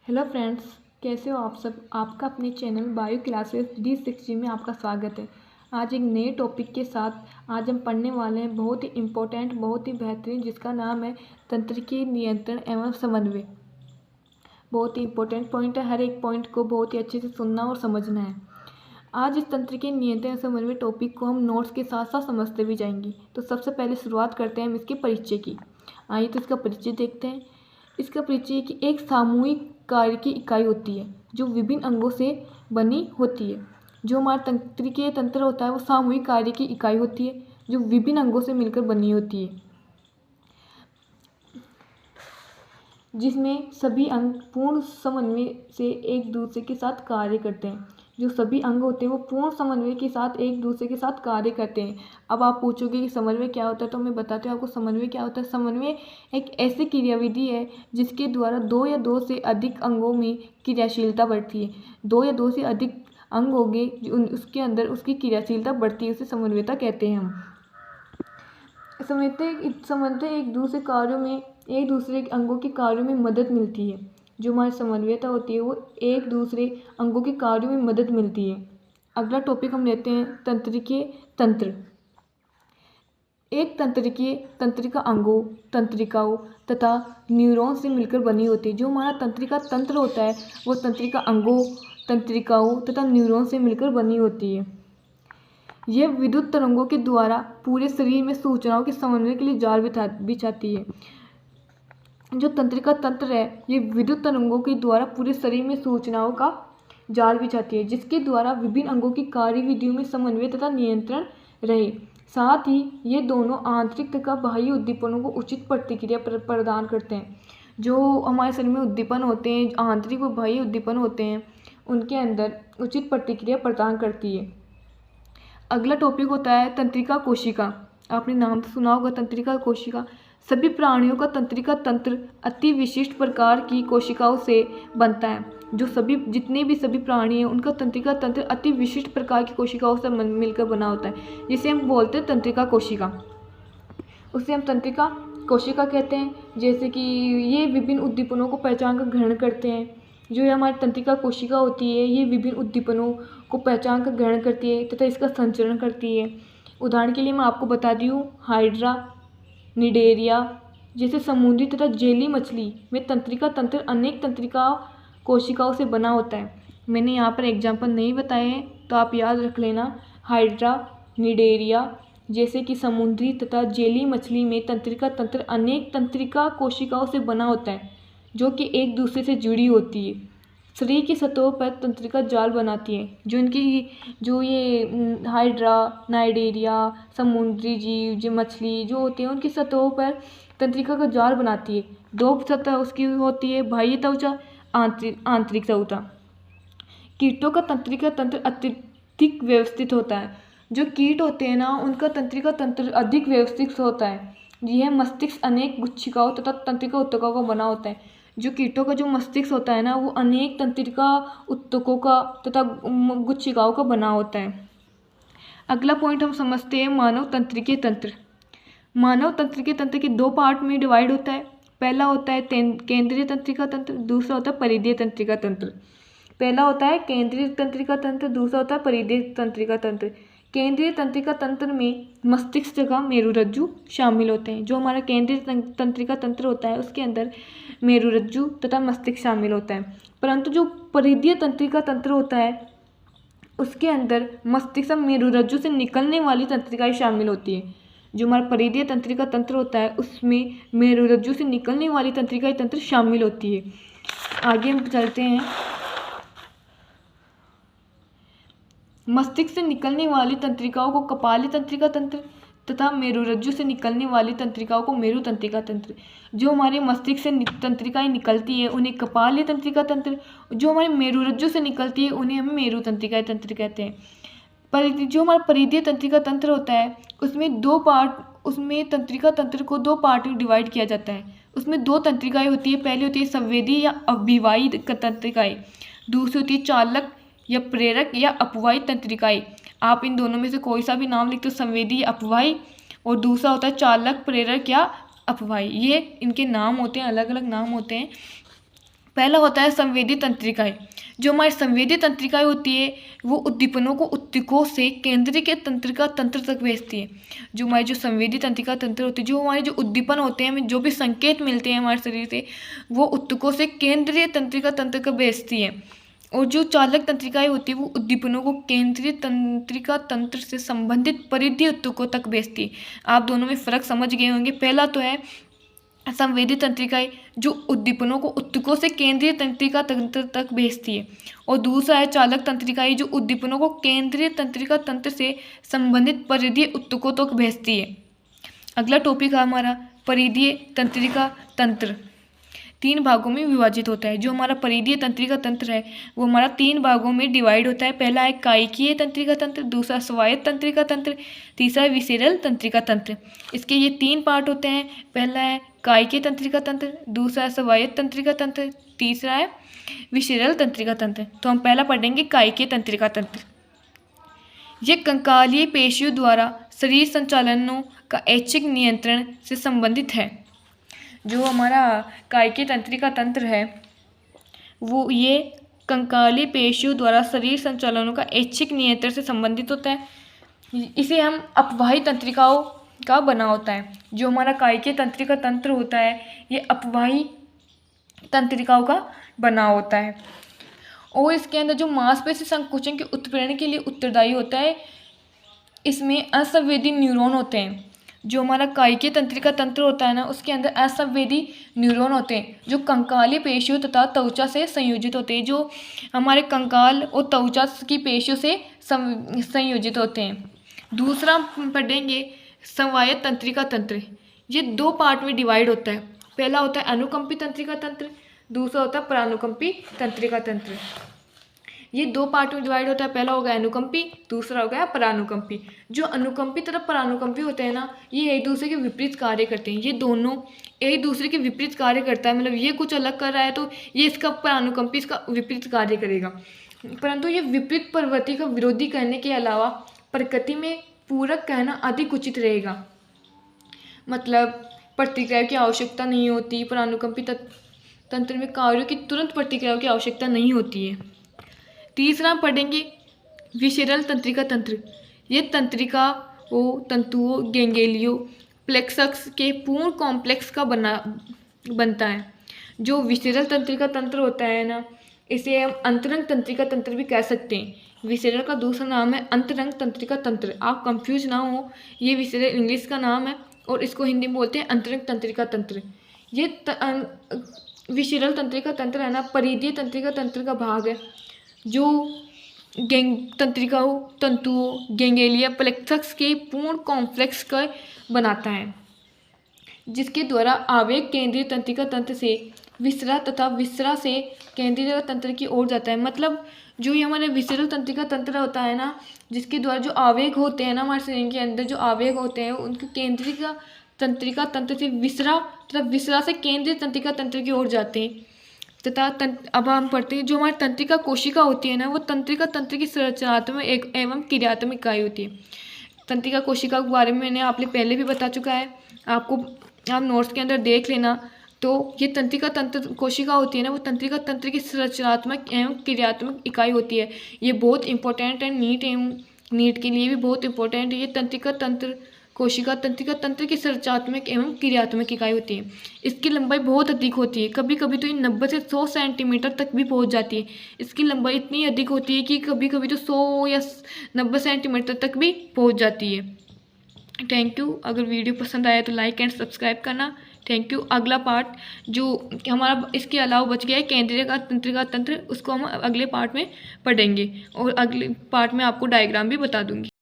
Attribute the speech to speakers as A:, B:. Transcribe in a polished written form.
A: Hello friends, कैसे हो आप सब। आपका अपने चैनल बायो क्लासेस D6G में आपका स्वागत है। आज एक नए टॉपिक के साथ आज हम पढ़ने वाले हैं, बहुत ही इम्पोर्टेंट, बहुत ही बेहतरीन, जिसका नाम है तंत्रिकीय नियंत्रण एवं समन्वय। बहुत ही इम्पोर्टेंट पॉइंट है, हर एक पॉइंट को बहुत ही अच्छे से सुनना और समझना है। आज इस तंत्रिकीय नियंत्रण एवं समन्वय टॉपिक को हम नोट्स के साथ साथ समझते भी जाएंगे। तो सबसे पहले शुरुआत करते हैं हम इसके परिचय की। आइए तो इसका परिचय देखते हैं। इसका परिचय कि एक सामूहिक कार्य की इकाई होती है जो विभिन्न अंगों से बनी होती है। जो हमारा तंत्रिकीय तंत्र होता है वो सामूहिक कार्य की इकाई होती है जो विभिन्न अंगों से मिलकर बनी होती है, जिसमें सभी अंग पूर्ण समन्वय से एक दूसरे के साथ कार्य करते हैं। जो सभी अंग होते हैं वो पूर्ण समन्वय के साथ एक दूसरे के साथ कार्य करते हैं। अब आप पूछोगे कि समन्वय क्या होता है, तो मैं बताती हूँ आपको समन्वय क्या होता है। समन्वय एक ऐसी क्रियाविधि है जिसके द्वारा दो या दो से अधिक अंगों में क्रियाशीलता बढ़ती है। दो या दो से अधिक अंग होंगे उसके अंदर उसकी क्रियाशीलता बढ़ती है, उसे समन्वयता कहते हैं हम। समन्वय एक दूसरे के अंगों के कार्यों में मदद मिलती है। जो हमारी समन्वयता होती है वो एक दूसरे अंगों के कार्यों में मदद मिलती है। अगला टॉपिक हम लेते हैं तंत्रिकीय तंत्र। एक तंत्रिकीय तंत्रिका अंगों, तंत्रिकाओं तथा न्यूरॉन से मिलकर बनी होती है। जो हमारा तंत्रिका तंत्र होता है वो तंत्रिका अंगों, तंत्रिकाओं तथा न्यूरॉन से मिलकर बनी होती है। यह विद्युत तरंगों के द्वारा पूरे शरीर में सूचनाओं के समन्वय के लिए जाल बिछाती है। जो तंत्रिका तंत्र है ये विद्युत तरंगों के द्वारा पूरे शरीर में सूचनाओं का जाल बिछाती है, जिसके द्वारा विभिन्न अंगों की कार्यविधियों में समन्वय तथा नियंत्रण रहे। साथ ही ये दोनों आंतरिक तथा बाह्य उद्दीपनों को उचित प्रतिक्रिया प्रदान करते हैं। जो हमारे शरीर में उद्दीपन होते हैं, आंतरिक व बाह्य उद्दीपन होते हैं, उनके अंदर उचित प्रतिक्रिया प्रदान करती है। अगला टॉपिक होता है तंत्रिका कोशिका। आपने नाम तो सुना होगा तंत्रिका कोशिका। सभी प्राणियों का तंत्रिका तंत्र अति विशिष्ट प्रकार की कोशिकाओं से बनता है। जो जितने भी सभी प्राणी हैं उनका तंत्रिका तंत्र अति विशिष्ट प्रकार की कोशिकाओं से मिलकर बना होता है, जिसे हम बोलते हैं तंत्रिका कोशिका। उसे हम तंत्रिका कोशिका कहते हैं। जैसे कि ये विभिन्न उद्दीपनों को पहचान कर ग्रहण करते हैं। जो ये हमारी तंत्रिका कोशिका होती है ये विभिन्न उद्दीपनों को पहचान कर ग्रहण करती है तथा इसका संचरण करती है। उदाहरण के लिए मैं आपको बताती हूँ, हाइड्रा, निडेरिया जैसे समुद्री तथा जेली मछली में तंत्रिका तंत्र अनेक तंत्रिका कोशिकाओं से बना होता है। मैंने यहाँ पर एग्जाम्पल नहीं बताए हैं तो आप याद रख लेना। हाइड्रा, निडेरिया जैसे कि समुद्री तथा जेली मछली में तंत्रिका तंत्र अनेक तंत्रिका कोशिकाओं से बना होता है जो कि एक दूसरे से जुड़ी होती है। शरीर की सतहों पर तंत्रिका जाल बनाती है। जो ये हाइड्रा, नाइडेरिया, समुद्री जीव, जो मछली जो होती है उनकी सतहों पर तंत्रिका का जाल बनाती है। दो सतह उसकी होती है, बाह्य त्वचा, आंतरिक त्वचा। कीटों का तंत्रिका तंत्र अत्यधिक व्यवस्थित होता है। जो कीट होते हैं ना उनका तंत्रिका तंत्र अधिक व्यवस्थित होता है। यह मस्तिष्क अनेक गुच्छिकाओं तथा तंत्रिका ऊतकों का बना होता है। जो कीटों का जो मस्तिष्क होता है ना वो अनेक तंत्रिका ऊतकों का तथा गुच्छिकाओं का बना होता है। अगला पॉइंट हम समझते हैं मानव तंत्रिकीय तंत्र। मानव तंत्रिकीय तंत्र के दो पार्ट में डिवाइड होता है। पहला होता है केंद्रीय तंत्रिका तंत्र, दूसरा होता है परिधीय तंत्रिका तंत्र। पहला होता है केंद्रीय तंत्रिका तंत्र, दूसरा होता है परिधीय तंत्रिका तंत्र। केंद्रीय तंत्रिका तंत्र में मस्तिष्क तथा मेरुरज्जु शामिल होते हैं। जो हमारा केंद्रीय तंत्रिका तंत्र होता है उसके अंदर मेरुरज्जु तथा मस्तिष्क शामिल होता है। परंतु जो परिधीय तंत्रिका तंत्र होता है उसके अंदर मस्तिष्क और मेरुरज्जु से निकलने वाली तंत्रिकाएं शामिल होती है। जो हमारा परिधीय तंत्रिका तंत्र होता है उसमें मेरुरज्जु से निकलने वाली तंत्रिकाएं तंत्र शामिल होती है। आगे हम चलते हैं। मस्तिष्क से निकलने वाली तंत्रिकाओं को कपाली तंत्रिका तंत्र तथा मेरुरज्जु से निकलने वाली तंत्रिकाओं को मेरु तंत्रिका तंत्र। जो हमारे मस्तिष्क से तंत्रिकाएं निकलती है उन्हें कपाली तंत्रिका तंत्र, जो हमारे मेरुरज्जु से निकलती है उन्हें हम मेरु तंत्रिका तंत्र कहते हैं। जो हमारा परिधीय तंत्रिका तंत्र होता है उसमें तंत्रिका तंत्र को दो पार्ट में डिवाइड किया जाता है। उसमें दो तंत्रिकाएं होती है। पहली होती है संवेदी या अभिवाही तंत्रिकाएं, दूसरी होती है चालक या प्रेरक या अपवाही तंत्रिकाएं। आप इन दोनों में से कोई सा भी नाम लिखते हो, संवेदी या अपवाही, और दूसरा होता है चालक, प्रेरक या अपवाही। ये इनके नाम होते हैं, अलग अलग नाम होते हैं। पहला होता है संवेदी तंत्रिकाएं। जो हमारी संवेदी तंत्रिकाएं होती है वो उद्दीपनों को उत्तकों से केंद्रीय के तंत्रिका तंत्र तक भेजती है। जो हमारी जो संवेदी तंत्रिका तंत्र होती है, जो हमारे जो उद्दीपन होते हैं, हमें जो भी संकेत मिलते हैं हमारे शरीर से, वो उत्तकों से केंद्रीय तंत्रिका तंत्र तक भेजती है। और जो चालक तंत्रिकाएं होती है वो उद्दीपनों को केंद्रीय तंत्रिका तंत्र से संबंधित परिधीय उत्तकों तक भेजती है। आप दोनों में फ़र्क समझ गए होंगे। पहला तो है संवेदी तंत्रिकाएं जो उद्दीपनों को उत्तकों से केंद्रीय तंत्रिका तंत्र तक भेजती है, और दूसरा है चालक तंत्रिकाएं जो उद्दीपनों को केंद्रीय तंत्रिका तंत्र से संबंधित परिधीय उत्तकों तक भेजती है। अगला टॉपिक है हमारा परिधीय तंत्रिका तंत्र। 3 भागों में विभाजित होता है। जो हमारा परिधीय तंत्रिका तंत्र है वो हमारा 3 भागों में डिवाइड होता है। पहला है कायिकीय तंत्रिका तंत्र, दूसरा स्वायत्त तंत्रिका तंत्र, तीसरा है विसेरल तंत्रिका तंत्र। इसके ये 3 पार्ट होते हैं। पहला है कायिकीय तंत्रिका तंत्र, दूसरा है स्वायत्त तंत्रिका तंत्र, तीसरा है विसेरल तंत्रिका तंत्र। तो हम पहला पढ़ेंगे कायिकीय तंत्रिका तंत्र। ये कंकालीय पेशियों द्वारा शरीर संचालनों का ऐच्छिक नियंत्रण से संबंधित है। जो हमारा कायिकीय तंत्रिका तंत्र है वो ये कंकालीय पेशियों द्वारा शरीर संचालनों का ऐच्छिक नियंत्रण से संबंधित होता है। इसे हम अपवाही तंत्रिकाओं का बना होता है। जो हमारा कायिकीय तंत्रिका तंत्र होता है ये अपवाही तंत्रिकाओं का बना होता है, और इसके अंदर जो मांसपेशी संकुचन के उत्प्रेरण के लिए उत्तरदायी होता है, इसमें असंवेदी न्यूरॉन होते हैं। जो हमारा कायिकीय तंत्रिका तंत्र होता है ना, उसके अंदर असंवेदी न्यूरॉन होते हैं जो कंकालीय पेशियों तथा त्वचा से संयोजित होते हैं। जो हमारे कंकाल और त्वचा की पेशियों से संयोजित होते हैं। दूसरा पढ़ेंगे स्वायत्त तंत्रिका तंत्र। ये 2 पार्ट में डिवाइड होता है। पहला होता है अनुकंपी तंत्रिका तंत्र, दूसरा होता है परानुकंपी तंत्रिका तंत्र। ये 2 पार्ट में डिवाइड होता है। पहला हो गया अनुकंपी, दूसरा हो गया परानुकंपी। जो अनुकंपी तथा परानुकंपी होते हैं ना, ये एक दूसरे के विपरीत कार्य करते हैं। ये दोनों एक दूसरे के विपरीत कार्य करता है, मतलब ये कुछ अलग कर रहा है तो ये इसका परानुकंपी इसका विपरीत कार्य करेगा। परंतु ये विपरीत प्रवृत्ति का विरोधी करने के अलावा प्रकृति में पूरक कहना अधिक उचित रहेगा। मतलब प्रतिक्रिया की आवश्यकता नहीं होती। परानुकंपी तंत्र में कार्यों की तुरंत प्रतिक्रियाओं की आवश्यकता नहीं होती है। तीसरा पढ़ेंगे विसेरल तंत्रिका तंत्र। ये तंत्रिका तंतुओं गैंग्लियो प्लेक्सस के पूर्ण कॉम्प्लेक्स का बनता है। जो विसेरल तंत्रिका तंत्र होता है ना, इसे हम अंतरंग तंत्रिका तंत्र भी कह सकते हैं। विसेरल का दूसरा नाम है अंतरंग तंत्रिका तंत्र। आप कंफ्यूज ना हो, ये विसेरल इंग्लिश का नाम है और इसको हिंदी में बोलते हैं अंतरंग तंत्रिका तंत्र। ये विसेरल तंत्रिका तंत्र है ना, परिधीय तंत्रिका तंत्र का भाग है जो तंत्रिकाओं तंतुओं गैंग्लिया प्लेक्सस के पूर्ण कॉम्प्लेक्स का बनाता है, जिसके द्वारा आवेग केंद्रीय तंत्रिका तंत्र से विसरा तथा विसरा से केंद्रीय तंत्र की ओर जाता है। मतलब जो ये हमारे विसेरल तंत्रिका तंत्र होता है ना, जिसके द्वारा जो आवेग होते हैं ना हमारे शरीर के अंदर जो आवेग होते हैं उनके केंद्रीय तंत्रिका तंत्र से विसरा तथा विसरा से केंद्रीय तंत्रिका तंत्र की ओर जाते हैं। तथा अब हम पढ़ते हैं जो हमारी तंत्रिका कोशिका होती है ना, वो तंत्रिका तंत्र की संरचनात्मक एवं क्रियात्मक इकाई होती है। तंत्रिका कोशिका के बारे में मैंने आपने पहले भी बता चुका है, आपको आप नोट्स के अंदर देख लेना। तो ये तंत्रिका तंत्र कोशिका होती है ना, वो तंत्रिका तंत्र की संरचनात्मक एवं क्रियात्मक इकाई होती है। ये बहुत इंपॉर्टेंट है, नीट के लिए भी बहुत इंपॉर्टेंट है। ये तंत्रिका तंत्र कोशिका तंत्रिका तंत्र की संरचनात्मक एवं क्रियात्मक इकाई होती है। इसकी लंबाई बहुत अधिक होती है, कभी कभी तो ये 90 से 100 सेंटीमीटर तक भी पहुंच जाती है। इसकी लंबाई इतनी अधिक होती है कि कभी कभी तो 100 या 90 सेंटीमीटर तक भी पहुंच जाती है। Thank you. अगर वीडियो पसंद आया तो लाइक एंड सब्सक्राइब करना। Thank you. अगला पार्ट जो हमारा इसके अलावा बच गया है केंद्रीय का तंत्रिका तंत्र, उसको हम अगले पार्ट में पढ़ेंगे और अगले पार्ट में आपको डायग्राम भी बता दूंगी।